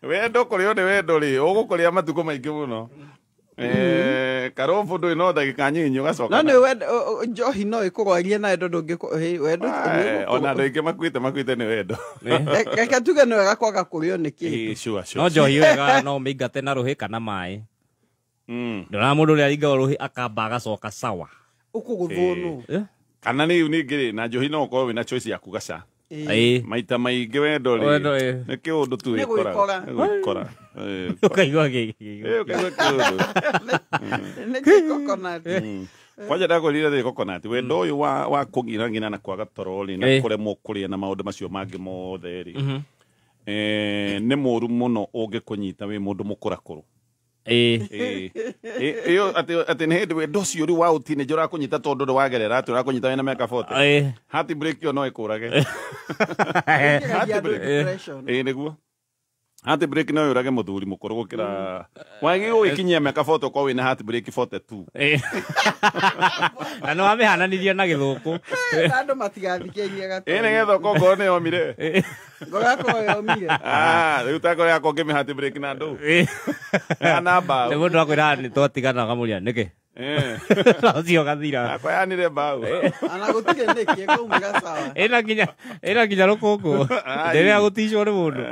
Wendo kũrĩ nĩ wendo rĩ ũgũkũrĩa matukũ maingĩ mũno karũmbu ndũĩ no ndagĩka nyinyi ũgacoka no nĩ njohi no ĩkũrwarie na wendo wendo ona andũ aingĩ makuĩte nĩ wendo reke tuge nĩ wega kwaga kũrĩo nĩ kĩndũ no njohi wega no mĩingate na rũhĩ kana maĩ ndona mũndũ ũrĩa aringagwo rũhĩ akamba agacoka sawa ũkũgũthwo nũ kana nĩ ningĩ na njohi no ũkorwo wĩna choice yaku gaca maita maingĩ wendo rĩ nĩ kĩũndũ tu wĩkora ũkaigua kwanja ndagũrire thĩ coconut wendo ũyũ wa kũgiragĩra na kwaga toro rĩ na kũremwo kũrĩa na maũndũ macio mangĩ mothe rĩ nĩ mũru mũno ũngĩkũnyita wĩ mũndũ mũkũrakũrũ iyo atĩ nĩ hĩndĩ wendo ũcio rĩu wa ũtinĩnja ũrakũnyita tondũ ndũwagerera atĩ ũrakũnyita wĩna mĩaka 40 heart break ĩyo no ĩkũrage nĩguo heart break no yũrage mũthuri mũkũrũ gũkĩra wagĩ ũgĩkinyia mĩaka 40 ũkorwo wĩna heart break 42 na nĩ wamĩhananirie na gĩthũkũ andũ matigathikĩrie gatũ nĩgetha ũkorwo nĩ yomire ngogakorwo yomire rĩu takorwo yakwo ngĩmĩ heart break na ndũ na mbaũ nĩ mũndũ akwĩra nĩ twatigana mũria nĩkĩ ũcio gathira akoyanire mbaũ ana gũtirĩ nĩkĩ kaumĩra sawa ĩna nginya rũkũngũ rĩrĩa gũticwo nĩ mũndũ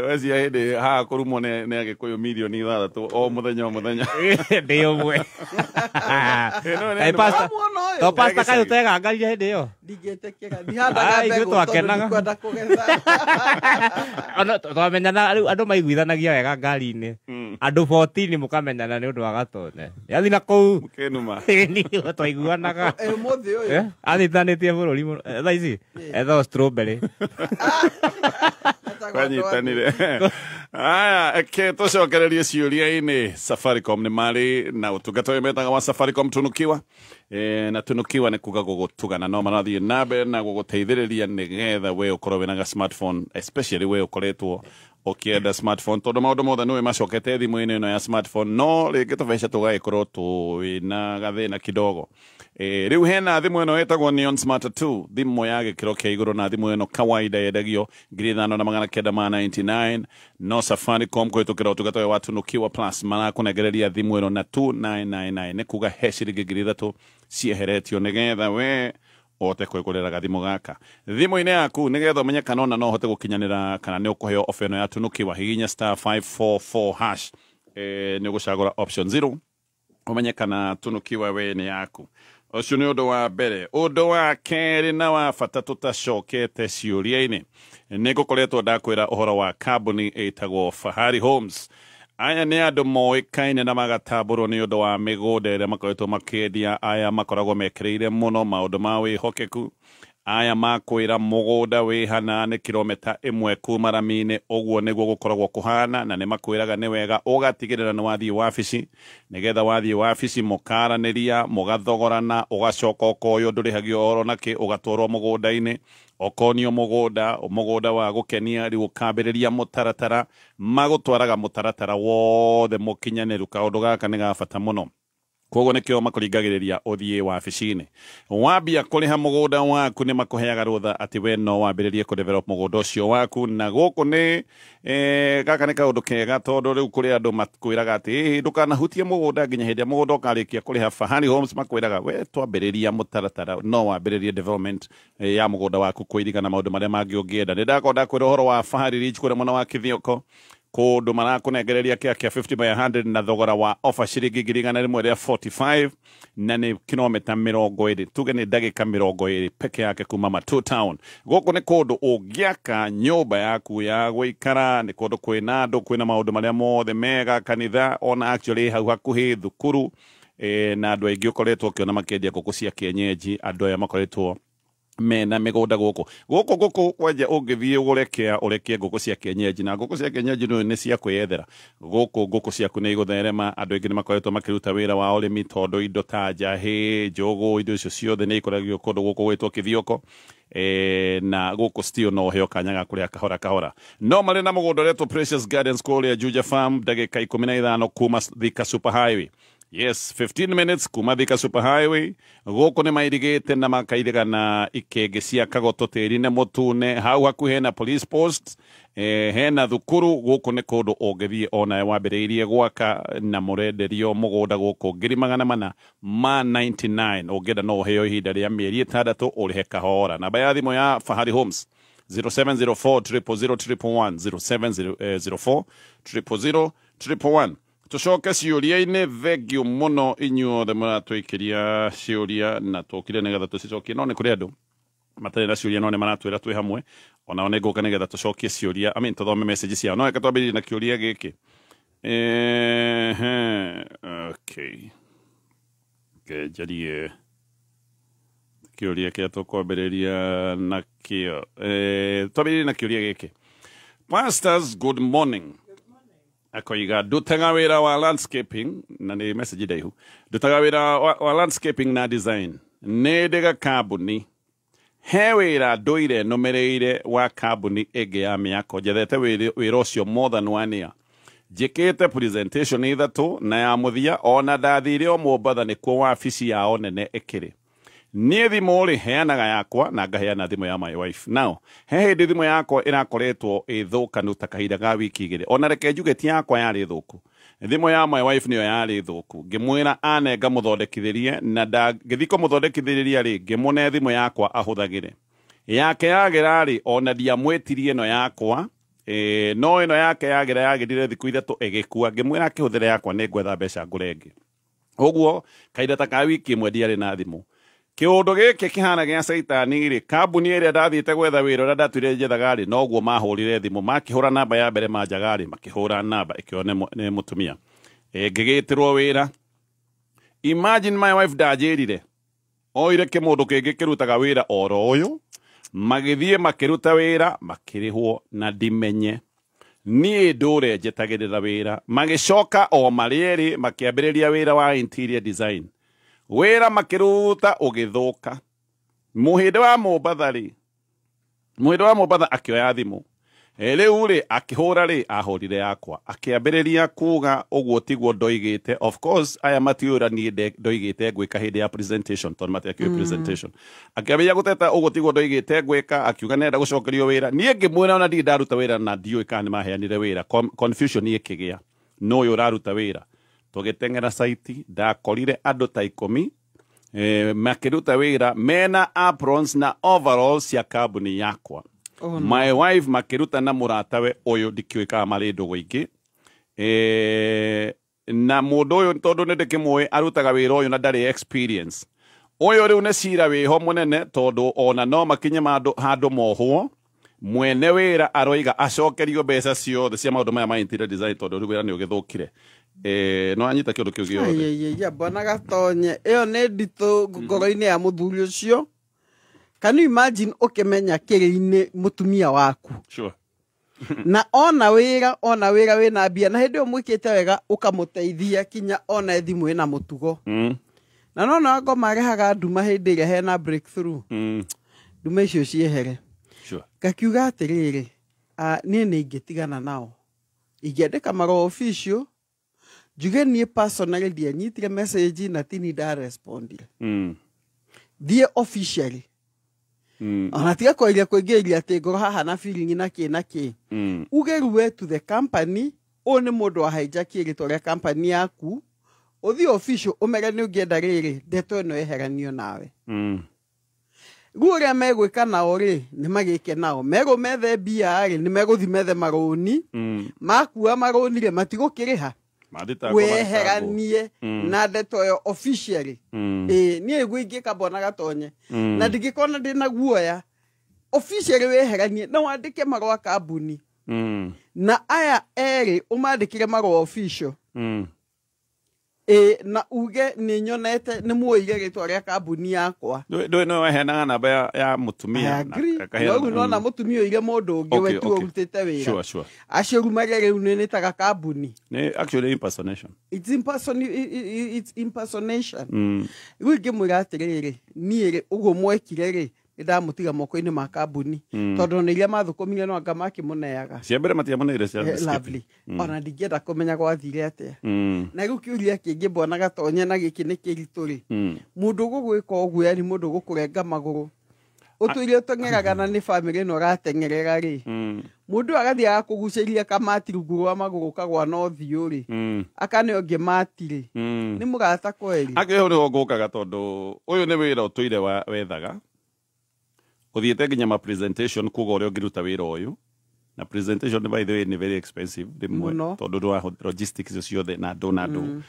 wecia hĩndĩ haha kũrumwo nĩ agĩkũyũ mirioni 6 o mũthenya ndĩ ũmwe to pasta kaĩ ũtegangarire hĩndĩ ĩyo ndingĩtĩkĩra ndihandaga mbegũ tondũ ndikwenda kũgetha twamenyana rĩu andũ maiguithanagia wega ngari-inĩ andũ 14 mũkamenyana nĩ ũndũ wa gatone yathi na kũu twaiguanaga ũmũthĩ ũyũ athitanĩtie bũrũri mũno thaa ici etho strawberry kwanyitanire aya tũcokererie ciũria-inĩ Safaricom nĩ marĩ na ũtungata ũyũ metaga wa Safaricom tunukiwa na tunukiwa nĩ kuga gũgũtugana no marathiĩ na mbere na gũgũteithĩrĩria nĩgetha we ũkorwo wĩna ga smartphone especially we ũkoretwo ũkĩenda smartphone tondũ maũndũ mothe nĩwe macokete thimũ-inĩ ĩno ya smartphone no rĩngĩ tũbeca tũgagĩkorwo twĩna gathĩna kidogo rĩu hena thimũ ĩno ĩtagwo Neon Smart 2 thimũ ya gĩkĩro kĩa igũrũ na thimũ ĩno kawaida yendagio 5,999 no Safaricom kũhĩtũkĩra ũtungata ũyũ wa tunukiwa plus marakũnengereria thimũ ĩno na 2,999 nĩ kuga he ciringi 3,000 cieheretio nĩgetha we ote kwĩgũrĩra gathimũ gaka thimũ-inĩ yaku nĩgetha ũmenye kana ona no ũhote gũkinyanĩra kana nĩ ũkũheo ofa ĩno ya tunukiwa hihinya *544# nĩ ũgũcagũra option 0 ũmenye kana tunukiwa we nĩ yaku ũcio nĩ ũndũ wa mbere ũndũ wa kerĩ na wa bata tũtacokete ciũria-inĩ nĩ ngũkoretwo ndakwĩra ũhoro wa kambuni ĩtagwo Fahari Homes aya nĩ andũ moĩkaine na magatambũrwo nĩ ũndũ wa mĩgũnda ĩrĩa makoretwo makĩendia aya makoragwo mekĩrĩire mũno maũndũ ma wĩhokeku aya makwĩra mũgũnda wĩ hana nĩ kilomita 1 kuma rami-inĩ ũguo nĩguo gũkoragwo kũhana na nĩ makwĩraga nĩ wega ũgatigĩrĩra nĩ wathiĩ wabici nĩgetha wathiĩ wabici mũkaranĩria mũgathogorana ũgacoka ũkoywo ndũrĩhagio oro nakĩ ũgatwarwo mũgũnda-inĩ okonio mũgũnda wa gũkenia rĩu ũkambĩrĩria mũtaratara magũtwaraga mũtaratara wothe mũkinyanĩru kaũndũ gaka nĩ ga bata mũno koguo nĩkĩo makũringagĩrĩria ũthiĩ wabici-inĩ wambia kũrĩha mũgũnda waku nĩ makũheaga rũtha atĩ we no wambĩrĩrie kũdevelop mũgũnda ũcio waku na gũkũ nĩ gaka nĩ kaũndũ kega tondũ rĩu kũrĩ andũ makwĩraga atĩ ndũkanahutie mũgũnda nginya hĩndĩ ya mũgũnda ũkarĩkia kũrĩha Fahari Homes makwĩraga we twambĩrĩria mũtaratara no wambĩrĩrie development ya mũgũnda waku kũirigana maũndũ marĩa mangĩ ũngĩenda nĩ ndakorwo ndakwĩra ũhoro wa Fahari Ridge kũrĩa mwena wa Kithioko kũndũ marakũnengereria kĩa 50/100 na thogora wa ofa ciringi 145 na nĩ kilomita 20 tuge nĩ ndagĩka 20 peke yake kuma Matu Town gũkũ nĩ kũndũ ũngĩaka nyũmba yaku ya gũikara nĩ kũndũ kwĩna andũ kwĩna maũndũ marĩa mothe mega kanitha ona actually hau hakuhĩ thukuru na andũ aingĩ ũkoretwo ũkĩona makĩendia ngũkũ cia kienyeji andũ aya makoretwo mena mĩgũnda gũkũ kwanja ũngĩthiĩ ũrekie ngũkũ cia kienyeji na ngũkũ cia kienyeji nĩ cia kwĩyethera ngũkũ ciaku nĩ igũtherema andũ aingĩ nĩ makoretwo makĩruta wĩra wa ũrĩmi tondũ indo ta njahĩ njũgũ indo icio ciothe nĩ ikoragio kũndũ gũkũ gwĩtwo Kithioko na gũkũ still no heo kanya ga kũrĩa kahora no marĩ na mũgũnda ũretwo Precious Gardens kũrĩa Juja Farm ndagĩka 15 kuma Thika Super Highway Yes, 15 minutes kuma Thika Superhighway. Goko nĩ mairigĩte na makairigana ikenge cia kagoto tĩri-inĩ mũtune. Hau hakuhĩ hena police post. Hena thukuru. Gũkũ nĩ kũndũ ũngĩthiĩ ona wambĩrĩirie gwaka na mũrenderio mũgũnda gũkũ ngiri magana mana ma 99. Ũngĩenda no ũheo ihinda rĩa mĩeri 6 ũrĩhe kahora. Namba ya thimũ ya Fahari Homes 0704 000 0704 000 tucoke ciũria-inĩ. Thengio mũno inyuothe mũratwĩkĩria ciũria na tũkire nĩgetha tũcicokie. No nĩ kũrĩ andũ matarĩ na ciũria no nĩ maratwĩra twĩ hamwe. Ona nĩ ngũka nĩgetha tũcokie ciũria. Tũthome message ciao. No reke twambĩrĩrie na kĩũria gĩkĩ. Okay. Njarie kĩũria kĩrĩa tũkwambĩrĩria nakĩo. Twambĩrĩrie na kĩũria gĩkĩ. Pastors, good morning. Akoiga ndutaga wĩra wa landscaping na nĩ message ndaihu. Ndutaga wĩra wa landscaping na design. Nĩ ndĩga kambuni. He wĩra ndũire nũmĩrĩire wa kambuni ĩngĩ ya mĩako. Njethete wĩra ũcio more than 1 year. Njĩkĩte presentation 3 na ya mũthia ona ndathire o Mombatha nĩkuo wabici yao nene ĩkĩrĩ. Niĩ thimũ rĩ heanaga yakwa na ngaheana thimũ ya my wife. Now, he hĩndĩ thimũ yakwa ĩrakoretwo ĩthũkanu ta kahinda ga wiki 2. Ona reke njuge ti yakwa yarĩ thũku. Thimũ ya my wife nĩyo yarĩ thũku. Ngĩmwĩra anenga mũthondekithĩrie na ngĩthiĩ kũmũthondekithĩria rĩ ngĩmũne thimũ yakwa ahũthagĩre. Yake yagĩra rĩ ona ndiamwĩtirie ĩno yakwa. No ĩno yake yagĩra yagĩrire thikũ 3 ĩgĩkua. Ngĩmwĩra akĩhũthĩre yakwa nĩ ngwetha mbeca ngũre ĩngĩ. Ũguo kahinda ta ka wiki 1 ndiarĩ na thimũ. Kĩũndũ gĩkĩ kĩhana gĩa caitani rĩ kambuni ĩrĩa ndathiĩte gwetha wĩra ũrĩa ndatwire njethaga rĩ noguo mahũrire thimũ makĩhũra namba ya mbere manjaga rĩ makĩhũra namba ĩkĩo nĩ mũtumia. Ngĩgĩtĩrwo wĩra. Imagine my wife ndanjĩrire oire kĩmũndũ kĩngĩ kĩrutaga wĩra oro ũyũ magĩthiĩ makĩruta wĩra makĩrĩhwo na ndimenye. Niĩ ndũre njetagĩrĩra wĩra magĩcoka o marĩ erĩ makĩambĩrĩria wĩra wa interior design. Wĩra makĩruta ũgĩthũka. Mũhĩndĩ wa Mombatha rĩ akĩoya thimũ. Rĩu rĩ akĩhũra rĩ ahũrire yakwa akĩambĩrĩria kuga ũguo tiguo ndoigĩte. Of course aya matiũra niĩ ndoigĩte ngwĩka hĩndĩ ya presentation tondũ matiakĩoĩ presentation. Akĩambĩrĩria gũteta ũguo tiguo ndoigĩte ngwĩka akiuga nenda gũcokerio wĩra. Niĩ ngĩmwĩra ona ndirĩ ndaruta wĩra na ndiũĩ kana nĩmaheanire wĩra. Confusion ĩkĩgĩa. No ũyũ ũraruta wĩra. Tũgĩteng'era site ndakorire andũ ta 10 makĩruta wĩra mena aprons na overalls cia kambuni yakwa. My wife makĩruta na mũratawe ũyũ ndikĩũĩ kana marĩ ndũgũ ingĩ. Na mũndũ ũyũ tondũ nĩ ndĩkĩmũĩ arutaga wĩra ũyũ na ndarĩ experience. Ũyũ rĩu nĩ cira wĩho mũnene tondũ ona no makinye handũ mohwo. Mwene wĩra aroiga acokerio mbeca ciothe cia maũndũ maya ma interior design tondũ rĩu wĩra nĩ ũgĩthũkire. No anyita kĩũndũ kĩu gĩothe. Bwana Gatonye ĩyo nĩ nditũ ngoro-inĩ ya mũthuri ũcio. Can you imagine ũkĩmenya kĩrĩ-inĩ mũtumia waku? Sure. Na ona wĩra wĩna mbia na hĩndĩ ĩyo mwĩkĩte wega ũkamũteithia kinya ona thimũ ĩna mũtugo. Na no ngo marehaga nduma hĩndĩ ĩrĩa hena breakthrough. Nduma icio ciehere. Ngakiuga atĩrĩrĩ niĩ nĩ ingĩtigana nao. Ingĩandĩka marũa official njuge niĩ personally ndianyitire message na tini ndarespondire. Thiĩ officially. Ona tiga kũiria kũingĩria atĩ ngoro haha na feeling na kĩ. Uge ruwe to the company ũyũ nĩ mũndũ wa hijack rĩtwa rĩa company yaku. Ũthiĩ official ũmere nĩ ũngĩenda rĩrĩ ndeto ĩno yeheranio nawe. Rĩu ũrĩa megwĩka nao rĩ nĩ magĩke nao. Megũmethe mbia rĩ nĩ megũthi methe marũni. Makua marũni rĩ matigũkĩrĩha. Weheranie na ndeto ĩyo officially. Niĩ gwĩngĩka Bwana Gatonye. Na ndingĩkona ndĩna guoya. Officially weheranie na wandĩke marũa kambuni. Na aya erĩ ũmandĩkire marũa official. Na uge nĩ nyonete nĩ muoige rĩtwa rĩa kambuni yakwa. Ndũĩ no weheanaga namba ya mũtumia. No na mũtumia oige mũndũ ũngĩ we tu ũrutĩte wĩra. Sure. Acio rumage rĩu nĩ taga kambuni. Actually impersonation. It's impersonation. Rĩu ingĩmwĩra atĩrĩrĩ niĩ ũguo mwekire rĩ ndamutiga moko-inĩ ma kambuni tondũ nĩ iria mathũkũmire no anga makĩmũneaga cia mbere matiamũneire cia lovely ona ndingĩenda kũmenya gwathire atĩa na rĩu kĩũria kĩngĩ Bwana Gatonye na gĩkĩ nĩ kĩritũ-rĩ mũndũ gũgwĩka ũguo yani mũndũ gũkũrenga magũrũ ũtũire ũteng'eraga na nĩ bamĩrĩ ĩno ũrateng'erera-rĩ mũndũ agathiĩ agakũgucĩria kamati rungu rwa magũrũ kagwa na ũthiũ-rĩ akane ũngĩ mati-rĩ nĩ mũrata kweri akĩho nĩho ngũkaga tondũ ũyũ nĩ wĩra ũtũire wethaga ũthiĩte nginya ma presentation kuga ũrĩa ũngĩruta wĩra ũyũ na presentation by the way nĩ very expensive rĩmwe tondũ ndwa logistics icio ciothe na andũ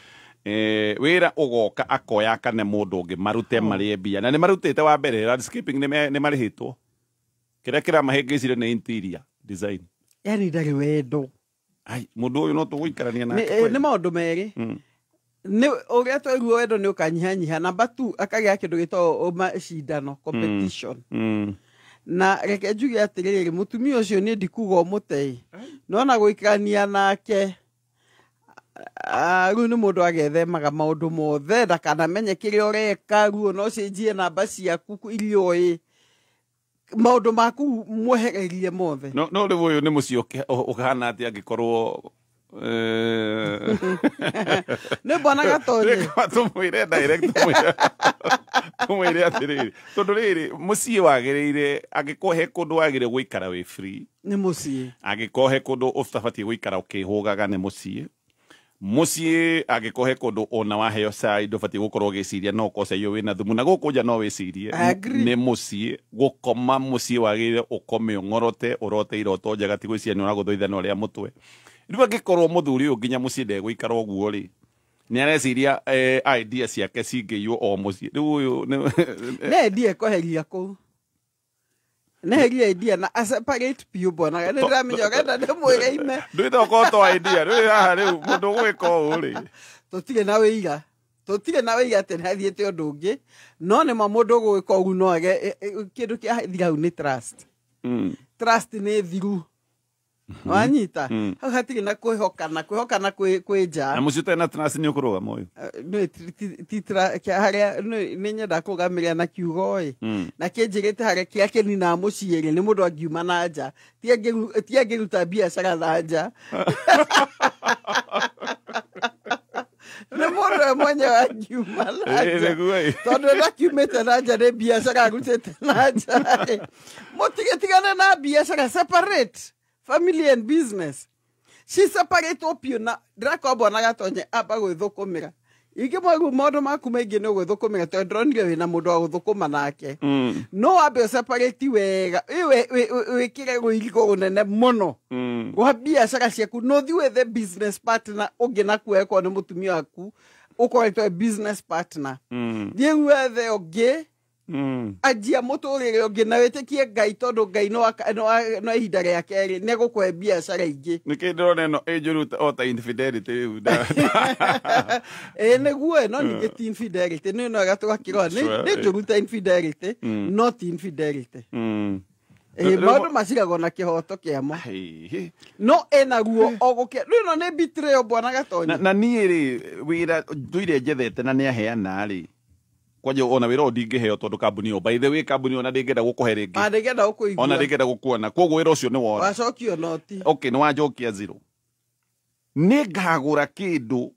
wĩra ũgoka akoya kane mũndũ ũngĩ marute marĩe mbia na nĩ marutĩte wa mbere landscaping nĩ marĩhĩtwo kĩrĩa kĩramahĩngĩcire nĩ interior design yani ndarĩ wendo mũndũ ũyũ no tũgũikarania nĩ maũndũ merĩ nĩ ũrĩa twaiguo wendo nĩ ũkanyihanyiha namba 2 akagĩa kĩndũ gĩtagwo macindano competition na reke njuge atĩrĩrĩ mũtumia ũcio nĩ ndikuga ũmũtei nona gũikarania nake rĩu nĩ mũndũ agethemaga maũndũ mothe ndakanamenye kĩrĩa ũreka ruo no cenjie namba ciaku iria ũĩ maũndũ maku mwehererie mothe no rĩu ũyũ nĩ mũciĩ ũkahana atĩ angĩkorwo nĩ Bwana Gatonye tũmwĩre direct tũmwĩre atĩrĩrĩ tondũ rĩrĩ mũciĩ wagĩrĩire angĩkorwo he kũndũ wagĩrĩire gũikara wĩ free nĩ mũciĩ angĩkorwo he kũndũ ũtabatiĩ gũikara ũkĩhũgaga nĩ mũciĩ angĩkorwo he kũndũ ona waheo cai ndũbatiĩ gũkorwo ũgĩciria no ũkoceio wĩna thumu na gũkũ nja no wĩcirie nĩ mũciĩ gũkoma mũciĩ wagĩrĩire ũkome ũng'orote ũrote iroto njega ti gwĩciria nĩ ũragũthũithana ũrĩa mũtwe rĩu angĩkorwo mũthuri ũyũ nginya mũciĩ ndegũikara ũguo-rĩ nĩ areciria idea ciake cingĩiywo o mũciĩ rĩu ũyũ nĩ idea ekoheria kũu nĩ idea na separate piũ Bwana nĩ ndĩramenya ũrenda ndĩmwĩre ime ndwĩte okorwo to idea rĩu haha rĩu mũndũ ũgwĩka ũũ-rĩ tũtirĩ na wĩiga atĩ nĩ athiĩte ũndũ ũngĩ no nĩ ma mũndũ ũgwĩka ũguo no age kĩndũ kĩa hau nĩ trust nĩ thiru wanyita hau hatirĩ na kwĩhokana kwĩ nja na mũciĩ ũtarĩ na trust nĩ ũkũrũgama ũyũ harĩa nĩ nyenda kũrũgamĩrĩra na kiugo-ĩ na kĩnjĩrĩte harĩa kĩrĩa kĩninaga mũciĩ-rĩ nĩ mũndũ angiuma na nja ti angĩruta biacara na nja nĩ mũndũ we mwenyewe angiuma na nja tondũ ndakiumĩte na nja nĩ biacara arutĩte na nja-rĩ mũtigĩtigane na biacara separate family and business separate opio na ndĩrakorwo Bwana Gatonye amba gwĩthũkũmĩra ingĩmwagu maũndũ maku maingĩ nĩ ũgwĩthũkũmĩra tondũ ndĩronire wĩna mũndũ wa gũthũkũma nake no wambe ũseparate wega wĩkĩre rũirigo rũnene mũno rwa biacara ciaku no thiĩ wethe business partner ũngĩ nakuo eko nĩ mũtumia waku ũkoretwo business partner thiĩ wethe ũngĩ anjia mũtũrĩre ũngĩ na wĩtĩkie Ngai tondũ Ngai no ihinda rĩa kerĩ nĩ gũkũhe biacara ingĩ nĩkĩ ndĩrona ĩno ĩnjũru ota infidelity rĩu nĩguo no ningĩ ti infidelity nĩ no gatũgakĩrora nĩ njũru ta infidelity not infidelity maũndũ maciragwo na kĩhoto kĩamo no enaguo ogũkĩa rĩu ĩno nĩ betrayal Bwana Gatonye na niĩ-rĩ wĩra ndũire njethete na nĩ aheana-rĩ kwanja ona wĩra ndingĩheo tondũ kambuni ĩyo by the way kambuni ona ndĩngĩenda gũkũhe rĩngĩ ndĩngĩenda gũkũigua ona ndĩngĩenda gũkuona koguo wĩra ũcio nĩ wora wacokio noti okay nĩ wanjokia zero nĩ ngagũra kĩndũ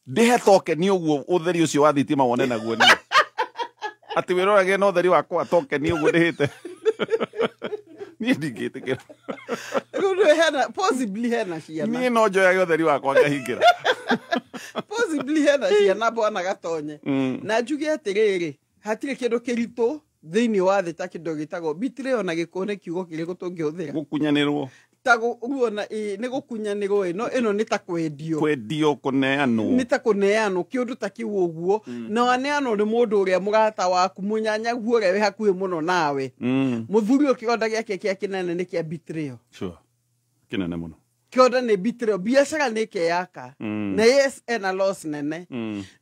ndĩhe tokeni ũguo ũtheri ũcio wa thitima wone naguo niĩ atĩ wĩroragĩre na ũtheri wakwa tokeni ũguo ndĩhĩte niĩ ndingĩtĩkĩra possibly hena ciana niĩ no njoyage ũtheri wakwa ngahingĩra possibly hena ciana Bwana Gatonye na njuge atĩrĩrĩ hatirĩ kĩndũ kĩritũ thĩinĩ wa thĩ ta kĩndũ gĩtagwo betrayal na gĩkũũ nĩ kiugo kĩrĩkũ tũngĩhũthĩra gũkunyanĩrwo taguona nĩ gũkunyanĩrwo ĩno nĩ ta kwendio kũneanwo nĩ ta kũneanwo kĩũndũ ta kĩu ũguo na waneanwo nĩ mũndũ ũrĩa mũrata waku mũnyanyaguo ũrĩa wĩ hakuhĩ mũno nawe mũthuri ũyũ kĩronda gĩake kĩa kĩnene nĩ kĩa betrayal kĩnene mũno kĩonda nĩ betrayal biacara nĩ keyaka na yes ena loss nene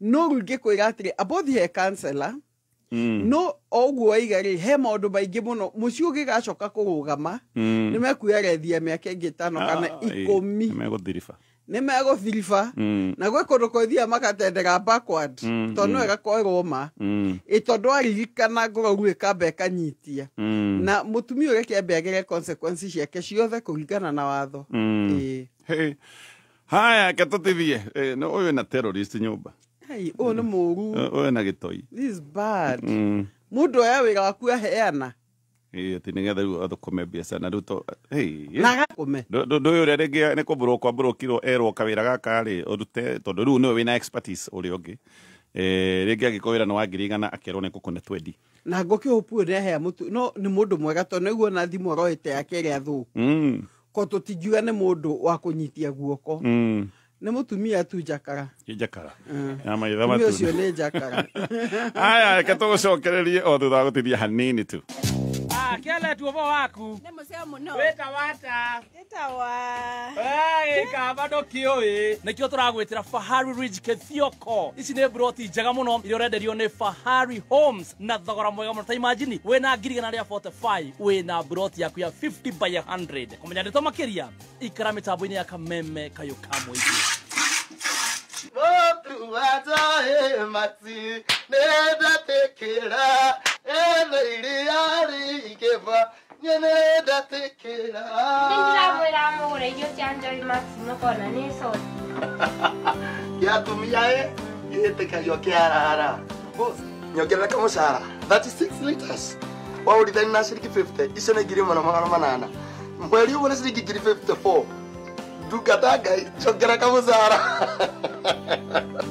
no rĩu ngĩkwĩra atĩrĩ abothi he counselor no oguo igari he maundu maingi muno muciu gigacoka kugugama ni mekuerethia miaka ingi 5 kana 10 meguthiriba ni meguthiriba na gwe kundu kothia makatendera backward tondu wega koerwo ma itondu aririkana ngorogu ikamba ikanyitia na mutumia uria kiambe agere consequences ciake ciothe kuringana na watho haya ketotithie no uyu na terrorist nyumba Hey, oh no muru. Oh na gitoi. This is bad. Mundo ya wega waku aheana. Ati nigetha riu athukome biacara na riu to na gakome. Ndu uyu rege ni kuburo kiro erwo kawira gaka ri urute tondu riu niwe wina expertise uri ungi. Rege agikoira no wangirigana akerwo ni kukune twendi. Na ngoki hopu ri he mutu no ni mundu mwega to niguo na thimu roite yake ri athu. Ko tutigiwa ni mundu wa kunyitia guoko. Ni mutumia tu jakara. Jakara. Ama ithama tu. Mimi ucio ni jakara. Aya ketugucokererie o thutha gutithia hanini tu. Kele tuovo waku. Ne museo muno. Weta wata. Eta wa. Ka bado kioi. Nikio turagwitira Fahari Ridge Kethioko. Ici ne broti njega muno irio renderio ni Fahari Homes na thogora mwega muno. Ta imagine wena ngirigana ria 45 wena broti yaku ya 50 by 100. Kumenya ndeto makiria ikara mitambo-ini ya kameme kayo kamwe iki. Motu watae mati neda tekera Leiri Keva, Yeneda Tekera. Ya tu miae, yete kayokeara. Boss, nyogela kama Sara. 36 liters. Wao lidani na shiriki 50. Isene giri manana. Mweli wona shiriki giri 54. Dukataga chogera kama Sara.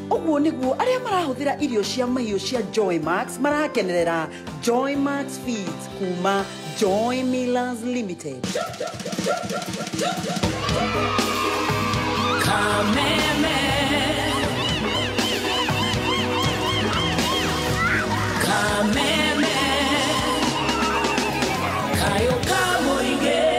Oguo niguo aria marahuthira irio cia mahiũ cia Joy Max marakenerera Joy Max Feeds kuma Joy Millers Limited. Kameme kayo kamoige.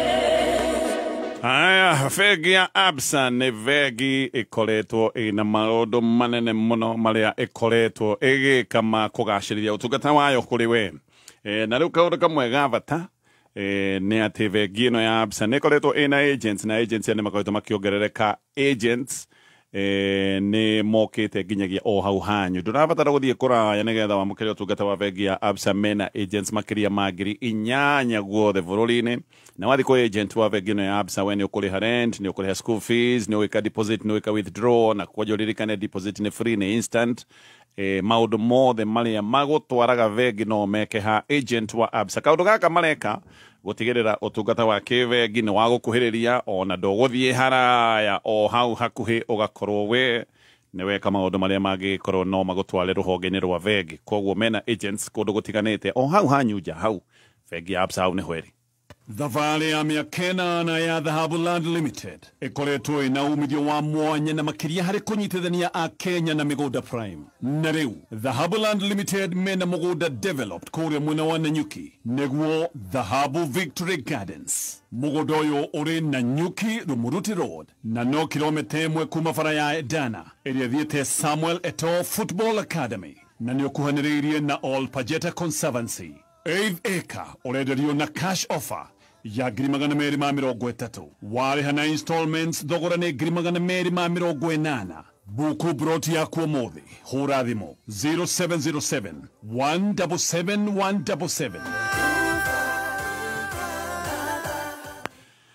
Aya, vegi ya Absa ni vegi ikoretwo ina maundu manene muno maria ikoretwo igikama kugacirithia utungata wayo kuri we. Na riu kaundu kamwe gavata ni ati vegi ino ya Absa ni ikoretwo ina agents na agents ni makoretwo makiongerereka agents ni mokite nginyagia o hau hanyu ndurabatara guthie kuraya nigetha wamukire utungata wa vegi ya Absa mena agents makiria magiri 8 guothe bururi-ini na wathi ku agent wa vegi ino ya Absa we ni ukuriha rent ni ukuriha school fees ni wika deposit ni wika withdraw na kwonjoririkane deposit ni free ni instant maundu mothe maria magutwaraga vegi no meke ha agent wa Absa kaundu gaka mareka gutigirira utungata wa kivegi ni wa gukuhiriria ona ndoguthie haraya o hau hakuhi ugakorwo we ni weka maundu maria magikorwo no magutware ruhonge-ini rwa vegi koguo mena agents kundu gutiganite o hau hanyuja hau vegi ya Absa hau ni hweri. Thabarĩ ya mĩaka 8 ya Dhahabu Land Limited ĩkoretwo ĩna umithio wa mwanya na makĩria harĩ kũnyitithania a Kenya na mĩgũnda prime. Na rĩu Dhahabu Land Limited mena mũgũnda developed kũrĩa mwena wa Nanyuki nĩguo Dhahabu Victory Gardens. Mũgũnda ũyũ ũrĩ Nanyuki Rumuruti Road na no kilomita 1 kuma bara ya Edana ĩrĩa ĩthiĩte Samuel Eto'o Football Academy na nĩ ũkuhanĩrĩirie na All Pajeta Conservancy. 8 acre ũrenderio na cash offer ya $230,000 warĩha na installments thogora nĩ $280,000 buku broti yaku ũmũthĩ hũra thimũ 0707 177 177.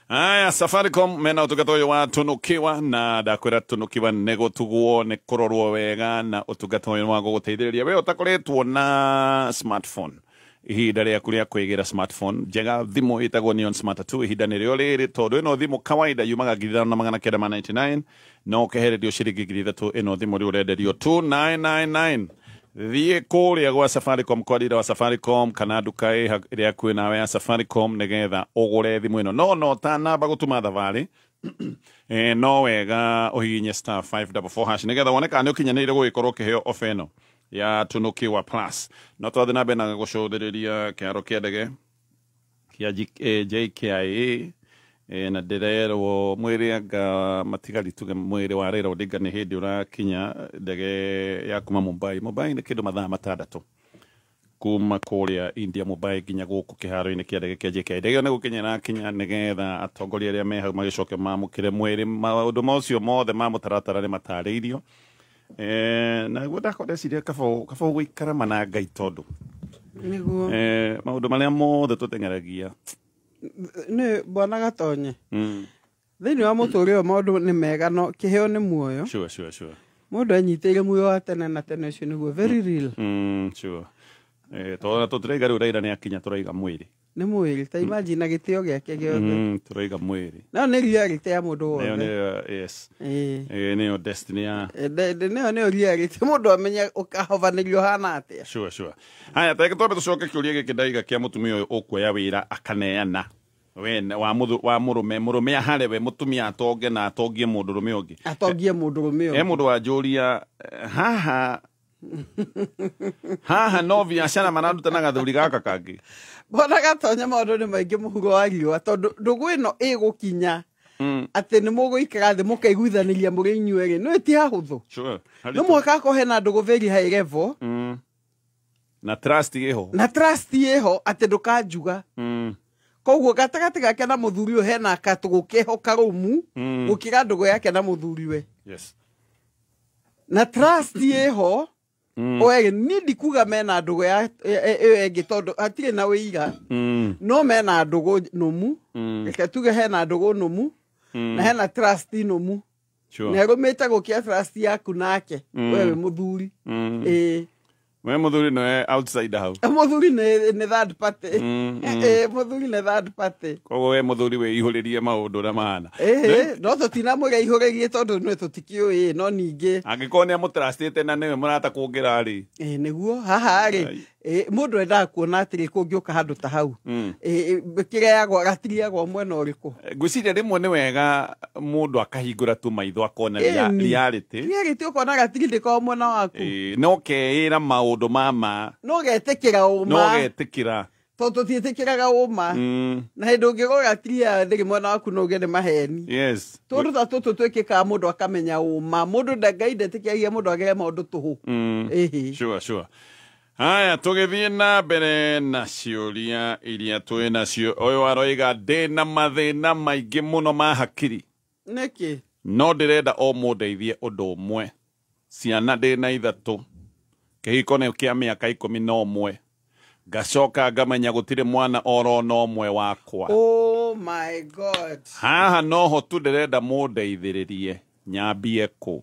Aya, Safaricom mena utungata uyu wa tunukiwa na ndakwira tunukiwa ni gutugwo ni kurorwo wega na utungata uyu wa guguteithĩrĩria we utakoretwo na smartphone ihinda rĩaku rĩa kwĩgĩra smartphone njega thimũ ĩtagwo Neon Smart 2 ihinda nĩrĩo rĩrĩ tondũ ĩno thimũ kawaida yumaga 5,999 no ũkehererio ciringi 3,000 ĩno thimũ rĩu ũrenderio 2,999 thiĩ kũrĩa gwa Safaricom kwa ndira wa Safaricom kana nduka ĩrĩa hakuhĩ nawe ya Safaricom nĩgetha ũgũre thimũ ĩno no tanamba gũtũma thabarĩ no wega ũhihinye *544# nĩgetha wone kana nĩ ũkinyanĩire gũgĩkorwo ũkĩheo ofa ĩno ya tunukiwa plus no twathi na mbere na gucũthĩrĩria kĩharo kĩa ndege kĩa JKIA na ndĩrerwo mwĩrĩ anga matigari tuge mwĩrĩ wa Raila Odinga nĩ hĩndĩ ũrakinya ndege ya kuma Mumbai nĩ kĩndũ mathaa 6 kuma kuria India Mumbai nginya guku kiharo-ini kia ndege kia JKIA ndege ne gukinyira kinya nigetha atongoria aria me hau magicoke mamukire mwiri maundu macio mothe ma mutaratara ni matariirio na guo ndeciria kaba guikara mana Ngai tondu niguo maundu maria mothe tuteng'eragia nĩ Bwana Gatonye thĩinĩ wa mũtũũrĩre ũyũ maũndũ nĩ mega no kĩheo nĩ muoyo sure mũndũ anyitĩire muoyo wa tene na tene ũcio nĩguo very real sure tondũ tũtiraiga rĩu Raila nĩ akinya tũraiga mwĩrĩ nĩ mwĩrĩ ta imagine gĩtĩo gĩake gĩothe tũraiga mwĩrĩ no nĩ reality ya mũndũ wothe yes nĩyo destiny ya nĩyo reality mũndũ amenya ũkahobanĩrio hana atĩa sure haya teke twambe tũcoke kĩũria gĩkĩ ndaiga kĩa mũtumia ũyũ ũkuoya wĩra akaneana we wa mũrũme ahare we mũtumia atonge na atongie mũndũrũme ũngĩ atongie mũndũrũme ũngĩ mũndũ wa njũria haha no biacara mararuta na gathuri gaka kangĩ Bwana Gatonye maũndũ nĩ maingĩ mũhuro wa riũa tondũ ndũgũ ĩno ĩgũkinya atĩ nĩ mũgũikara thĩ mũkaiguithanĩria mũrĩ inyuerĩ no ti hahũthũ nĩ mwaka hena ndũgũ very high level na trust ĩho atĩ ndũkanjuga koguo gatagatĩ gake na mũthuri ũyũ hena katũgũ keho karũmu gũkĩra ndũgũ yake na mũthuriwe na trust ĩho oe ni ndikuga mena ndũgũ ya ĩyo ĩngĩ tondũ hatirĩ na wĩira no mena ndũgũ nũmu reke tuge hena ndũgũ nũmu na hena trust nũmu na ĩrũmĩte gũkia trust yaku nake we wĩ mũthuri we mũthuri nĩwe outsider hau mũthuri nĩ third party mũthuri nĩ third party koguo we mũthuri wĩihũrĩrie maũndũ ũrĩa mahana no tũtinamũgeihũrĩrie tondũ nĩ tũtikĩũĩ no ningĩ angĩkorwo nĩ amũtrustĩte na nĩwe mũrata kũngĩra rĩ nĩguo haha rĩ mũndũ endaga kuona atĩrĩ kũngĩũka handũ ta hau kĩreyagwo gatiriagwo mwena ũrĩkũ ngwĩciria rĩmwe nĩ wega mũndũ akahingũra tu maitho akona reality ũkona gatiri ndĩkorwo mwena waku no keĩra maũndũ mama no getĩkĩra ũma tondũ tũtiĩtĩkĩraga ũma na hĩndĩ ũngĩgwo gatiria ndĩrĩ mwena waku no ũge nĩ maheni tondũ ta tũtũ twĩkĩkaga mũndũ akamenya ũma mũndũ Ngai ndetĩkĩragia mũndũ agere maũndũ tũhũ sure haya tũgĩthiĩ na mbere na ciũria iria twĩ nacio ũyũ aroiga ndĩna mathĩna maingĩ mũno ma hakiri nĩkĩ no ndĩrenda o mũndeithie ũndũ ũmwe ciana ndĩna 3 kĩhiko nĩ kĩa mĩaka 11 ngacoka ngamenya gũtirĩ mwana oro no ũmwe wakwa oh my god haha noho tu ndĩrenda mũndeithĩrĩrie nyambie kũ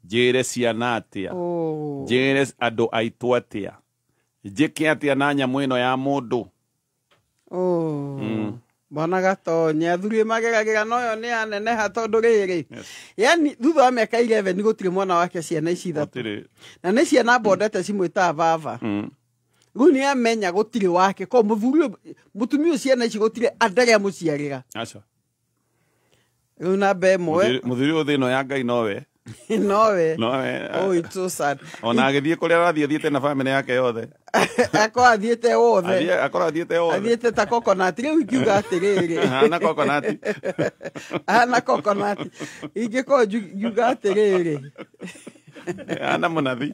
njĩre ciana atĩa njĩre andũ aitũ atĩa njĩke atĩa na nyamũ ĩno ya mũndũ Bwana Gatonye athuri mageragĩra no yo nĩ aneneha tondũ rĩrĩ yani thutha wa mĩaka 11 gũtirĩ mwana wake ciana ici 3 na nĩ ciana mbondete cimwĩtaga baba rĩu nĩ amenya gũtirĩ wake ko mũthuri mũtumia ũcio ciana ici gũtirĩ andarĩa mũciarĩra rĩu namba ĩmwe mũthuri ũyũ thĩno ya Ngai nowe oh it's so sad ona agĩthiĩ kũrĩa athiĩte na family yake yothe akorwo athiĩte ta coconut rĩu ingiuga atĩrĩrĩ hana coconut ingĩkorwo ngiuga atĩrĩrĩ ana mũnathi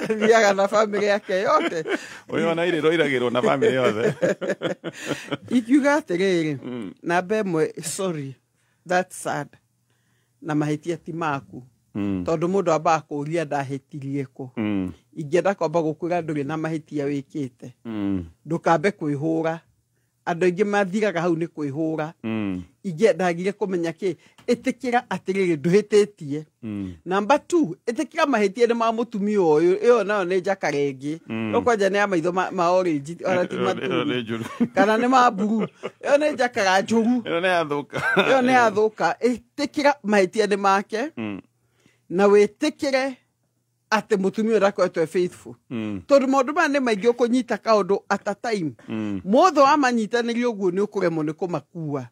thiaga na family yake yote ũyũ ona irĩro iragĩrwo na family yothe ingiuga atĩrĩrĩ namba ĩmwe sorry that's sad na mahĩtia ti maku tondũ mũndũ ambaga kũũria ndahĩtirie kũ ingĩenda kwamba gũkwĩra ndũrĩ na mahĩtia wĩkĩte ndũkambe kwĩhũra andũ aingĩ mathiraga hau nĩ kwĩhũra ingĩendagire kũmenya kĩ ĩtĩkĩra atĩrĩrĩ ndũhĩtĩtie namba 2 ĩtĩkĩra mahĩtia nĩ ma mũtumia ũyũ ĩyo nayo nĩ njaka rĩngĩ ũkwanja nĩ ya maitho ma orange ona ti maturu kana nĩ ma blue ĩyo nĩ njakaga njũru ĩyo nĩ yathũka ĩtĩkĩra mahĩtia nĩ make na wĩtĩkĩre atĩ mũtumia ũrakoretwo faithful tondũ maũndũ maya nĩ maingĩ ũkũnyita kaũndũ at a time mothe wamanyitanĩria ũguo nĩ ũkũremwo nĩ kũmakua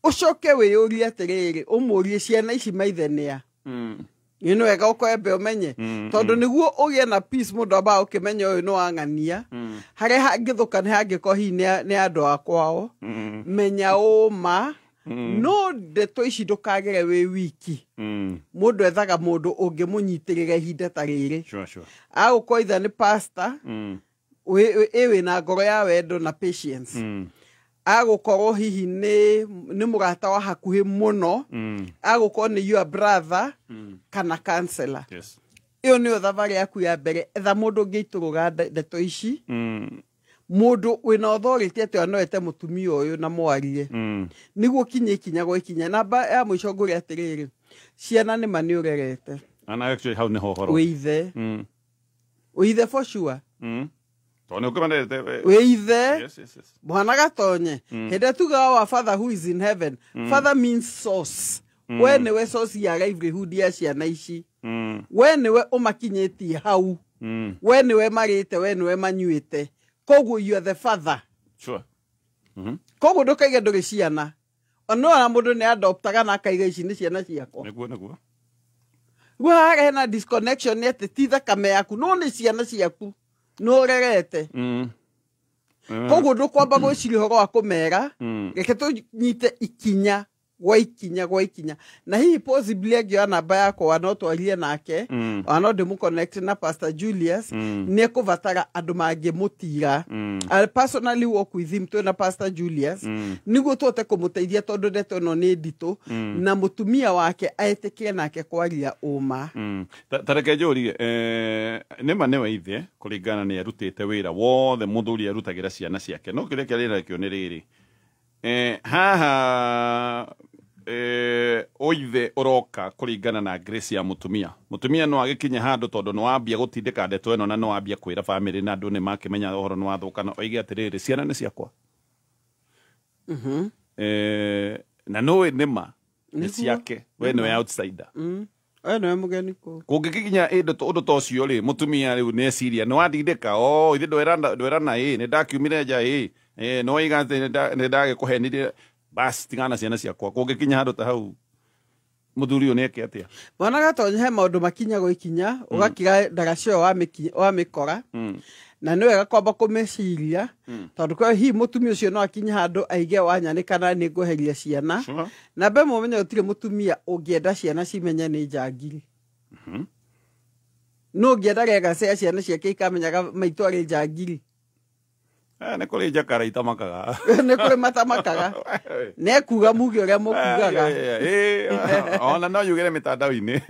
ũcoke wĩyũrie atĩrĩrĩ ũmũrie ciana ici maithe nĩa nĩ wega ũkwambe ũmenye tondũ nĩguo ũgĩe na peace mũndũ ambaga ũkĩmenya ũyũ nĩ wang'ania harĩa hangĩthũka nĩ hangĩkorwo hihi nĩ andũ a kwao menya ũma no ndeto ici ndukagere wi wiki mundu ethaga mundu ungimunyitirira ihinda ta riri agukorwo itha ni pastor wi na ngoro ya wendo na patience agukorwo hihi ni murata wa hakuhi muno agukorwo ni your brother kana counselor iyo ni thavari yaku ya mbere etha mundu ngiituruga ndeto ici mundu wina authority ati no ete mutumia uyu na mwarie niguo kinye ikinya gwa ikinya namba ya mwisho nguri atiriri ciana ni mani urerete ana actually how ni hohoro withe for sure tone ukimanete withe mwana gatonye hende tuga wa father who is in heaven father means source we niwe source ya livelihood ya ciana ici we niwe umakinyetie hau we niwe marite we niwe manyuite koguo you are the father koguo ndukaige nduri ciana ono na mundu ni adoptaga na akaiga ici ni ciana ciakwa niguo gwa hena disconnection ete ti thakame yaku no ni ciana ciaku no rerete koguo ndukwamba gwiciria horo wa kumera reke tunyite ikinya gwa ikinya na hihi possibly agio namba yakwa no twarie nake no ndimuconnect na Pastor Julius ni kuvatara andu mangimutira personally work with him to na Pastor Julius niguo tote kumuteithia tondu ndeto no ni ndito na mutumia wake aetekire nake kwaria uma tareke njuri nima niwe ithe kuringana ni arutite wira wothe muthuri arutagira ciana ciake no kire kire kio ni riri haha oithe uroka kuringana na grace ya mutumia no agikinya handu tondu no wambia gutindika ndeto eno na no wambia kwira family na andu ni makimenya uhoro no wathuka no oige atiriri ciana ni ciakwa na no nima ni ciake we no outsider no mugeni ko kungikinya undu tocio ri mutumia riu nieciria no andindika ithe ndwerana ni ndakiumire nja no iga ni ndagikuhenire bas tingana ciana ciakwa kungikinya handu ta hau muthuri uyu neke atia mwana gatonye he maundu makinya go ikinya ugakiga ndagacio wa mikora na niwe gakwamba kumeciria tondu kwa hi mutumia ucio no akinya handu aige wanyane kana ni nguheria ciana na be mumenye utire mutumia ungienda ciana cimenye ni njangiri no ngienda rega ciana ciake ikamenyaga maitu ari njangiri ne kuri jakara itamakaga ne kuri matamakaga ne kuga mugi uria mukugaga ona no yugere mitandao-ini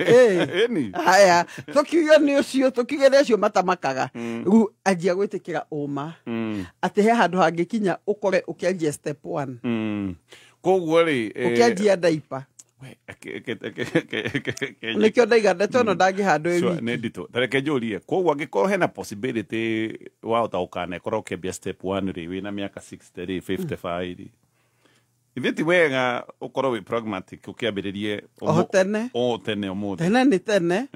ni haya tukiuga ni ucio tukigere cio matamakaga ru ajia gwitikira uma ati he handu hangikinya ukore ukianjia step 1 koguo ri ukianjia daipa nikio ndaiga ndeto no ndangihandwo iri ni ndito tareke njurie koguo angikorwo hena possibility wa utaukana korwo ukiambia step 1 ri wina miaka 60 55 ithiti wega ukorwo wi pragmatic ukiambiririe tene umuthi tene ni tene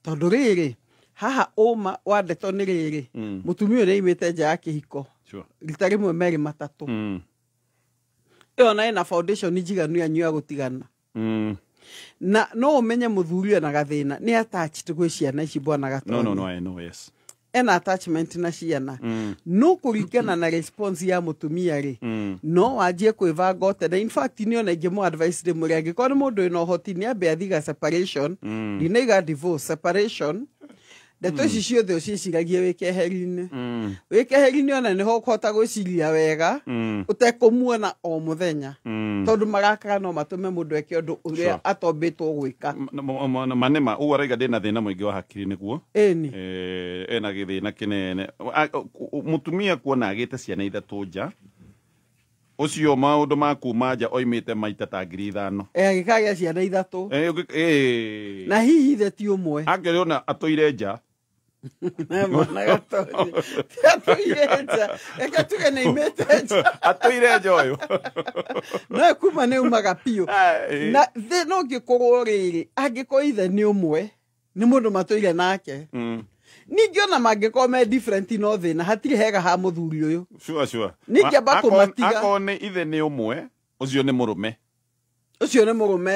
tondu riri haha uma wa ndeto ni riri mutumia ni imite nja ya kihiko rita rimwe meri matatu iyo na ina foundation njiganu ya nyua gutigana na no umenye muthuri na gathina ni attached gwi ciana ici bwana gato no I know yes ena attachment na ciana no kuringana na response ya mutumia ri no wajie kwivanga othe in fact ni ona ingemu advice de muri angikora mundu ino hoti ni abe athiga separation dinaiga divorce separation ndeto ici ciothe uciciragie wikeheri-ini ona niho ukota gwiciria wega utekumuona o muthenya tondu marakara no matume mundu eke undu uria atombitwo gwika manema ugu araiga ndina thina muingi wa hakiri niguo ena githina kinene mutumia kuona agite ciana ithatu nja ucio maundu ma kuma nja oimite maita ta 5,000 agikagia ciana ithatu na hihi ithe ti umwe angeriona atoire nja mwana gatonye atoire nja eka tuge ni imite nja atoire nja uyu no kuma ni umaga piu na the no gikorwo riri angiko ithe ni umwe ni mundu matoire nake ningi ona mangiko me different no thina hatiri hega ha muthuri uyu sure ningi amba kumatiga akone ithe ni umwe ucio ni murume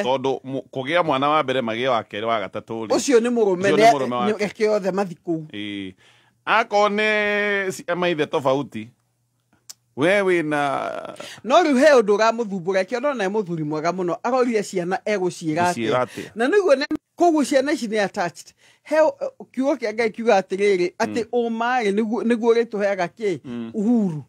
tondu kugia mwana wa mbere magia wa keri wa gatatu ucio ni murume ni eke othe mathiku akone maithe tofauti wewe na no riu he undu uramuthumbura kä ona nä må thuri mwega må no arorire ciana egåciära atä na nä guo koguo ciana ici nä attached he kiugo kä a Ngai kiuga atä rä rä atä å marä nä guo rä tå heaga kä uhuru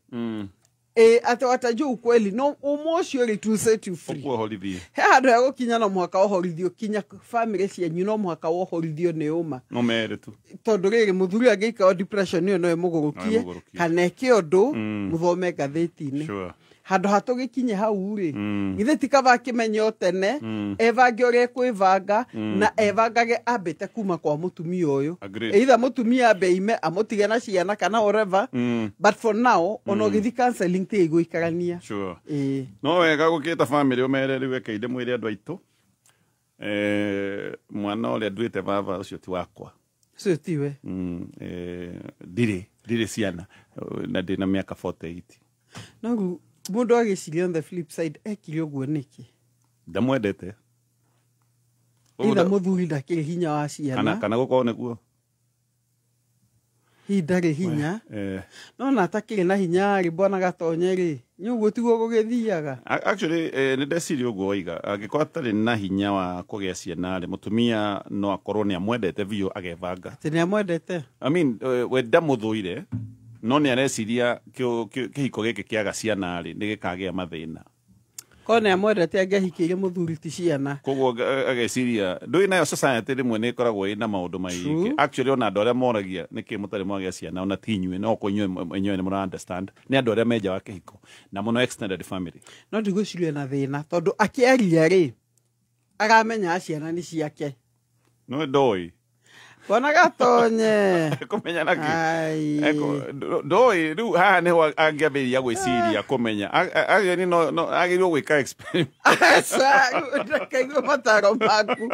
ate watajua ukweli no umocio ri to set you free he handu ya gukinya no muhaka wohorithio kinya family cianyu no muhaka wohorithio ni uma no mere tu tondu riri muthuri agika depression iyo no emugurukie kana ke undu muthome ngatheti-ini handu hatugikinye hau ri ithe tikaba kimenyo tene evange uri kwivanga na evangage ambite kuma kwa mutumia uyu either mutumia abeime amutige na ciana kana whatever but for now ono githi counseling te iguikarania no wega gukita family umere riu ekeide mwiri andu aitu mwana ule nduite baba ucio ti wakwa ucio tiwe ndiri ciana na ndina miaka 48 no mundu agiciria on the flip side ekire uguo niki ndamwendete ila muthuri ndakiri hinya wa ciana kana gukorwo niguo ndari hinya no na atakiri na hinya ri bwana gatonye ri nyuguo tiguo gugithiaga actually ni ndeciria uguo oiga angĩkorwo atarĩ na hinya wa kũgĩa ciana rĩ mutumia no akorwo nĩ amwendete biũ agevanga atĩ nĩ amwendete I mean we ndamũthũire no nĩ areciria kĩhiko gĩkĩ kĩaga ciana rĩ nĩ gĩkagĩa mathĩna ko nĩ amwendete angĩahikĩire mũthuri ti ciana koguo ageciria ndũĩ nayo society rĩmwe nĩ ĩkoragwo ĩna maũndũ maingĩ actually ona andũ arĩa moragia nĩkĩ mũtarĩ mwagĩa ciana ona ti inyuĩ no ko inyuĩ nĩ mũra understand nĩ andũ arĩa menja wa kĩhiko na mũno extended family no ndigũciria na thĩna tondũ akĩaria rĩ aramenya ciana nĩ ciake no ndoi Bona gatonye kumenya naki ndoi riu haha niho angiambĩrĩria gwĩciria kumenya ageni no agĩrĩirwo gwĩka experiment ndakaigua mataro maku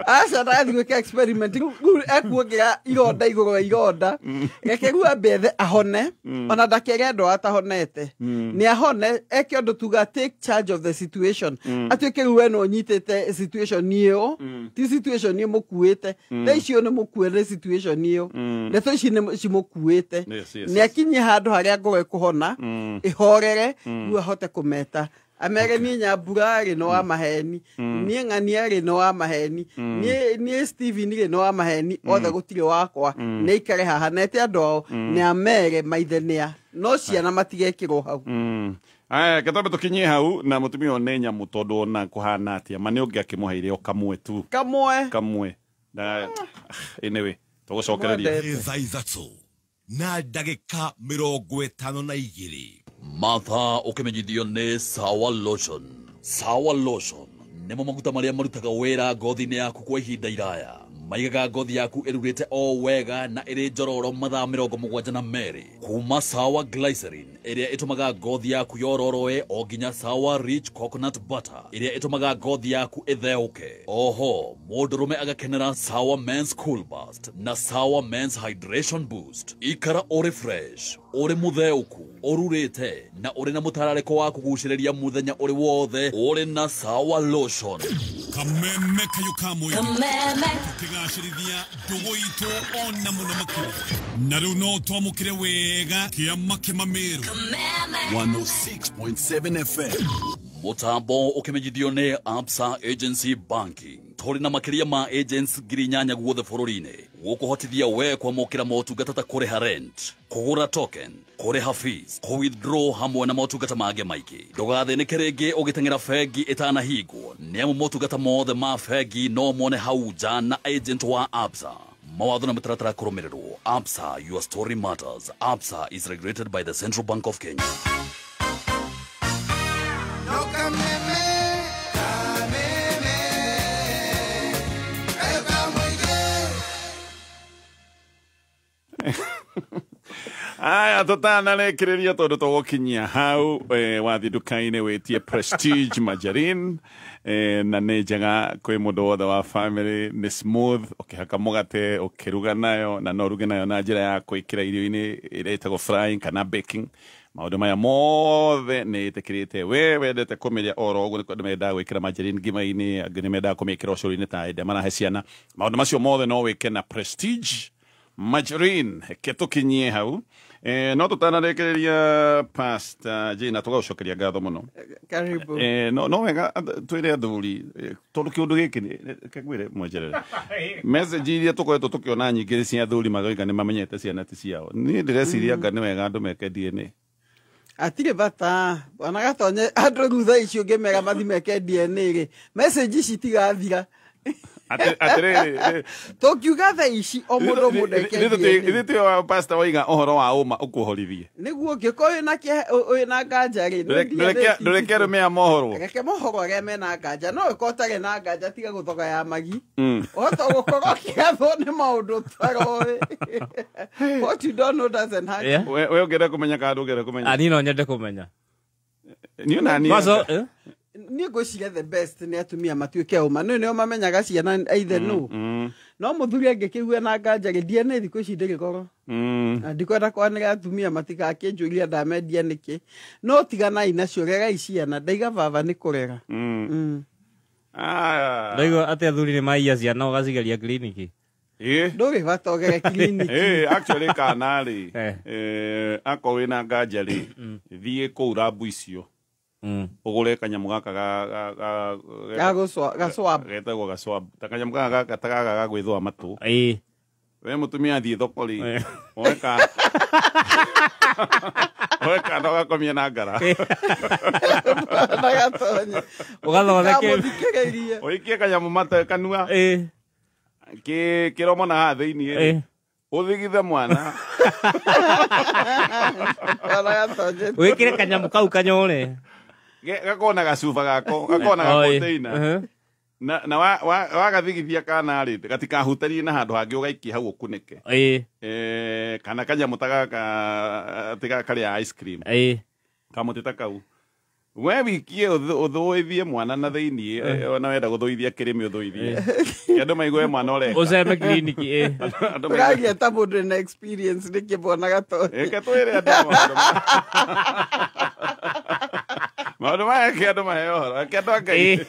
aca ndathi gwĩka experiment rĩu ekuongerera ironda igũrũ wa ironda reke rĩu ambe ahone ona ndakege andũ atahonete nĩ ahone eke ũndũ tuga take charge of the situation atuĩke rĩu we no ũnyitĩte situation ĩyo ti situation ĩyo mũkuĩte thaa icio nĩ mũkuĩte situation ĩyo ndeto ici nĩ cimukuĩte nĩ akinye handũ harĩa ngoro ĩkũhona ĩhorere rĩu ahote kũmeta amere niĩ Nyambura rĩ no wa maheni niĩ Ng'ania rĩ no wa maheni niĩ Steven rĩ no wa maheni othe gũtirĩ wakwa nĩ ikare haha nete andũ ao nĩ amere maithenia no ciana matigekĩrwo hau aya ketambe tukinyie hau na mutumia one nyamũ tondũ ona kũhana atĩa ma nĩ ũngĩ akĩmũheire o kamwe tu kamwe na anyway tũgũcokereria thaa ithatũ na ndagĩka 52 Martha ũkĩmenyithio nĩ Sawa Lotion. Sawa Lotion nĩmo maguta marĩa marutaga wĩra ngothi-inĩ yaku kwa ihinda iraya, maigaga ngothi yaku ĩrugĩte o wega na ĩrĩ njororo mathaa 72 kuma Sawa Glycerin ĩrĩa ĩtũmaga ngothi yaku yororoe o nginya Sawa Rich Coconut Butter ĩrĩa ĩtũmaga ngothi yaku ĩtheũke. Oho mũndũrũme agakenera Sawa Men's Cool Burst na Sawa Men's Hydration Boost. Ikara ũrĩ fresh, ũrĩ mũtheũku, ũrurĩte na ũrĩ na mũtararĩko wa kũgucĩrĩria mũthenya ũrĩ wothe ũrĩ na Sawa Lotion. Kameme kayo kamoyo tukigacĩrithia ndũgũ itũ ona mũno makĩria na rĩu no twamũkĩre wega kĩama kĩmamĩrũ 106.7 FM. Mũtambo ũkĩmenyithio nĩ Absa Agency Banking. Tũrĩ na makĩria ma agents 8,000 guothe bũrũri-inĩ gũkũhotithia we kwamũkĩra motungata ta kũrĩha rent, kũgũra token, kũrĩha fees, kũwithdraw hamwe na motungata mangĩ maingĩ. Ndũgathĩnĩke rĩngĩ ũgĩteng'era bengi ĩtanahingwo nĩamu motungata mothe ma bengi no mone hau nja na agent wa Absa. Mawatho na mĩtaratara kũrũmĩrĩrwo. Absa, your story matters. Absa is regulated by the Central Bank of Kenya. aya tũtanarĩkĩrĩria tondũ tũgũkinyia hau wathi nduka-inĩ wĩtie Prestige Margarine na nĩ njega kwĩ mũndũ wothe wa family, nĩ smooth ũkĩhaka mũgate ũkĩruga nayo na no ruge nayo na njĩra ya gwĩkĩra irio-inĩ ĩrĩa ĩtagwo frying kana baking. Maũndũ maya mothe nĩ ĩtĩkĩrĩte we wendete kũmĩrĩa oro ũguo nĩ mendaga gwĩkĩra Margarine ngima-inĩ, angĩ nĩ mendaga kũmĩkĩra ũcũrũ-inĩ ta hĩndĩ marahe ciana. Maũndũ macio mothe no wĩke na Prestige Margarine. Ke tũkinyie hau no tutanarekereria Pastor Jane tugacokeria ngatho muno Karibu. no wega twire athuri tondu kiundu giki kagwire mwenjerere message iria tukoretwo tukiona nyingĩ cia athuri magoiga nĩ mamenyete ciana ti ciao niĩ ndĩreciria anga nĩ wega andũ meke DNA Atire bata ona gatonye andũ thutha icio ngĩmera mathi meke DNA rĩ message ici tigathira Tokiuga tha ici o mũndũ mũndeke ithuĩ wa pastor waiga ũhoro wa ũma ũkũhorithie nĩguo ngĩkorwo wĩna nganja rĩ ndũreke rũmĩa mohoro reke mohoro arĩa mena nganja no ĩkorwo ũtarĩ na nganja tiga gũthoga ya magi ũhota gũkorwo ũkĩgathwo nĩ maũndũ ũtaroĩ what you don't know doesn't hurt we ũngĩenda kũmenya kana ndũngĩenda kũmenya Niĩ no nyende kũmenya niĩ na niĩ niĩ ngwĩciria the best nĩ atumia matuĩke ũma nĩo mamenyaga ciana either no no mũthuri angĩkĩigua na nganja rĩ DNA thikũ ici ndĩgĩkorwo na ndikwenda kwanĩra atumia matigakĩnjũria ndamendia nĩkĩ no tiganai nacio regai ciana ndaiga baba nĩ kũrega ndaigua atĩ athuri nĩ maiya ciana ũgacigeria kiriniki ndũrĩ bata ũgere kiriniki actually kana rĩ akorwo wĩna nganja rĩ thiĩ kũu rabu icio ugure kanyamu gaka getagwo gaswab ta kanyamu gaka ga gwithwa matu we mutumia thiĩ thoko ri oeka no gakomie na ngara ũgathondeke ũikie kanyamu mata kanua kĩromo na haha thĩiniĩ ũthigithe mwana wĩkĩre kanyamu kau kanyore gakona gacuba gako gakona gakonteina na wagathigithia kana rĩ gatikahutanie na handũ hangĩ ũgaikia hau ũkunĩke kana kanyamu ta gaka tiga karĩa ice cream kamũtĩ ta kau we wikie ũthũithie mwana na thĩiniĩ ona wenda gũthũithia kĩrĩmĩ ũthũithie andũ maigue mwana ũreka ũceme kiriniki ũragia ta mũndũ na experience nĩkĩ mbona gatonye ĩke twĩre andũ maũndũ maya ke andũ mahe ũhoro ke andũ a Ngai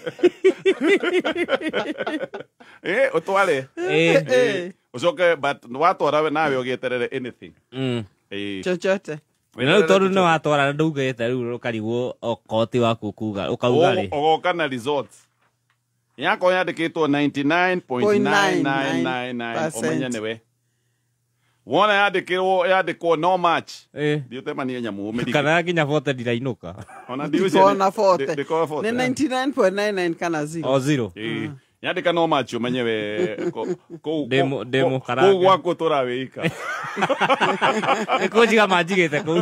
ũtware ũcoke but watwara we nawe ũgĩeterere anything chochote rĩu tondũ nĩ watwara ndũgĩte rĩu ũkarigwo okoti waku kuga ũkauga rĩ ũgoka na resort yako yandĩkĩtwo 99.9999 ũmenye nĩwe wona yandĩkwo no match ndiũtemanie nyamũ ũmĩrike kana nginya bote ndirainũka ona ndikona bote nĩ 99.99 kana 0 yandĩka no match ũmenye we demo karanga kũu gwakũ tũrawĩika nĩkũnjiga manjigĩte kũu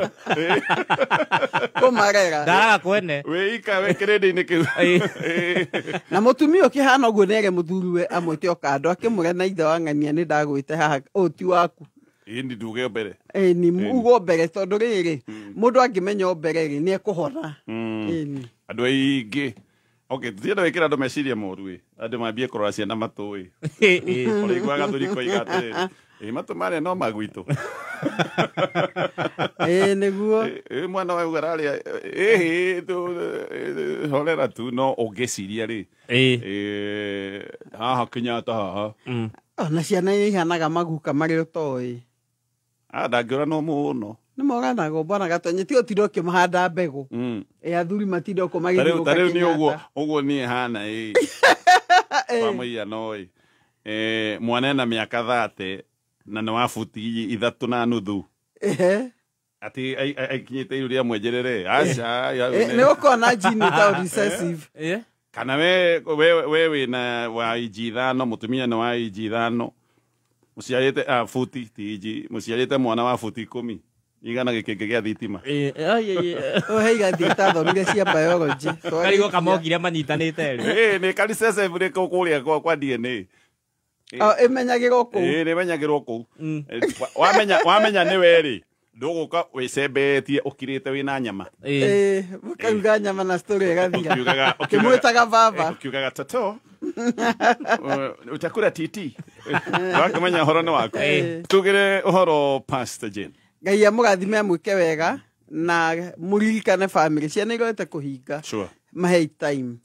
kũmarega ndaraga kwene wĩika we kĩrĩndĩ-inĩ kĩu na mũtumia ũkĩhana ũguo nĩere mũthuri we amwĩte o kando akĩmũre na ithe wa ng'ania nĩ ndagwĩte haha ũũ ti waku ĩni nduge mbere ni ugo mbere tondũ rĩrĩ mũndũ angĩmenya o mbere rĩ nĩ ekũhona andũ aingĩ okay tũtienda wĩkĩra andũ meciria moru andũ mambie kũrora ciana matũ ũrĩigua gathuri koiga atĩrĩrĩ matũ marĩa no magwitũ nĩguo mwana wa ararĩa horera tu no ũngĩciria rĩ haha Kenyatta haha ona ciana ihanaga maguka marĩ ũtoĩ ndangĩũra no mũno nĩ moganaga mbona gatonye ti ũtinde ũkĩmahanda mbegũ athuri matinde ũkũ magĩthiũka tarĩu nĩ ũguo niĩ hana kwa mũhiano mwana ena mĩaka 30 na nĩ wa buti 3.5 ati aikinyĩte iru rĩa mwenjerere aca nĩ ũkorwo na jini ta recessive kana we wĩna wa inji 5 mũtumia nĩ wa inji 5 mũciarĩte buti tiji mũciarĩte mwana wa buti 10 igana gĩkĩngĩ gĩa thitima heiga thitathomire cia biology karigo kamokire manyitanĩte nĩ kari recessive rĩ kũrĩa kwa DNA ĩmenyagĩrwo kũu nĩmenyagĩrwo kũu wamenya nĩ werĩ ndũgũka wĩcembetie ũkirĩte wĩna nyama ũkaruga nyama na story ĩgathira ũkĩmwĩtaga baba ũkiugaga toto utakura titi wakĩmenya ũhoro nĩ waku tugĩre ũhoro Pastor Jane Ngai amũrathime amwĩke wega na muririkane family ciana iroete kuhinga Sure. mahei time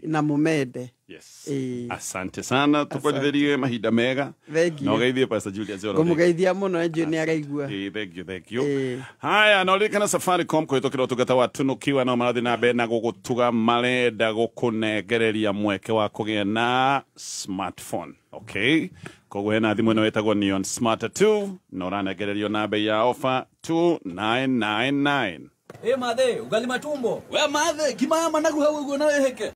na mumende. Yes. Asante sana, tukwarithirie mahinda mega. Na ugeithie Pastor Julius Njoroge. Ngumugeithia muno enje ni araigua. Thank you. Haya, na uririkana Safaricom kuhĩtũkĩra ũtungata wa tunukiwa no marathi na mbere na gũgũtuga marenda gũkũnengereria mweke wa kũgĩa na smartphone. Okay? Koguo hena thimũ ĩno ĩtagwo Neon Smart 2 na ũranengererio na bei ya offer 2999. Mathe, ugali matumbo. We mathe, kimaya managu hau uguo na weheke.